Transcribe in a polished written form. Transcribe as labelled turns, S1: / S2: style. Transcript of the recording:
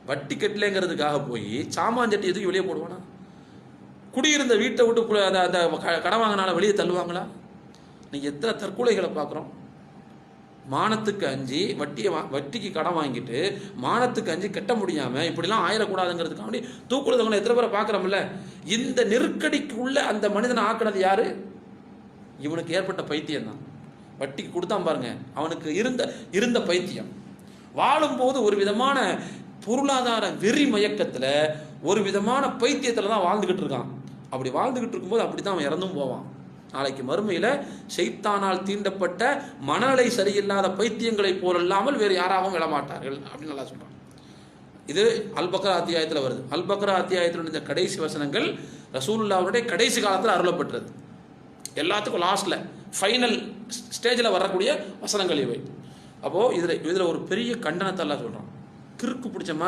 S1: வட்டி கட்டலைங்கிறதுக்காக போய் சாமான்சட்டி எதுக்கு வெளியே போடுவானா? குடியிருந்த வீட்டை விட்டு அந்த கடன் வாங்கினால வெளியே தள்ளுவாங்களா? நீங்கள் எத்தனை தற்கொலைகளை பார்க்குறோம். மானத்துக்கு அஞ்சு வட்டிக்கு கடன் வாங்கிட்டு மானத்துக்கு அஞ்சு கட்ட முடியாமல் இப்படிலாம் ஆயிடக்கூடாதுங்கிறதுக்காக வேண்டி தூக்குறவங்களை எத்தனை பேரை பார்க்குறோம்ல. இந்த நெருக்கடிக்குள்ள அந்த மனிதனை ஆக்கினது யாரு? இவனுக்கு ஏற்பட்ட பைத்தியம் தான். வட்டிக்கு கொடுத்தான் பாருங்க, அவனுக்கு இருந்த பைத்தியம். வாழும்போது ஒரு விதமான பொருளாதார வெறி மயக்கத்தில் ஒரு விதமான பைத்தியத்தில் தான் வாழ்ந்துக்கிட்டு இருக்கான். அப்படி வாழ்ந்துக்கிட்டு இருக்கும்போது அப்படி தான் அவன் இறந்தும் போவான். நாளைக்கு மறுமையில் ஷைத்தானால் தீண்டப்பட்ட மனநிலை சரியில்லாத பைத்தியங்களை போலல்லாமல் வேறு யாராகவும் விழமாட்டார்கள் அப்படின்னு நல்லா சொல்கிறான். இது அல்-பக்ரா அத்தியாயத்தில் வருது. அல்-பக்ரா அத்தியாயத்தில் இந்த கடைசி வசனங்கள் ரசூலுல்லாஹ்வுடைய கடைசி காலத்தில் அருளப்பட்டது. எல்லாத்துக்கும் லாஸ்ட்டில் ஃபைனல் ஸ்டேஜில் வரக்கூடிய வசனங்கள் இவை. அப்போது இதில் ஒரு பெரிய கண்டனத்தை எல்லாம் சொல்கிறான். கிறுக்கு பிடிச்ச மாதிரி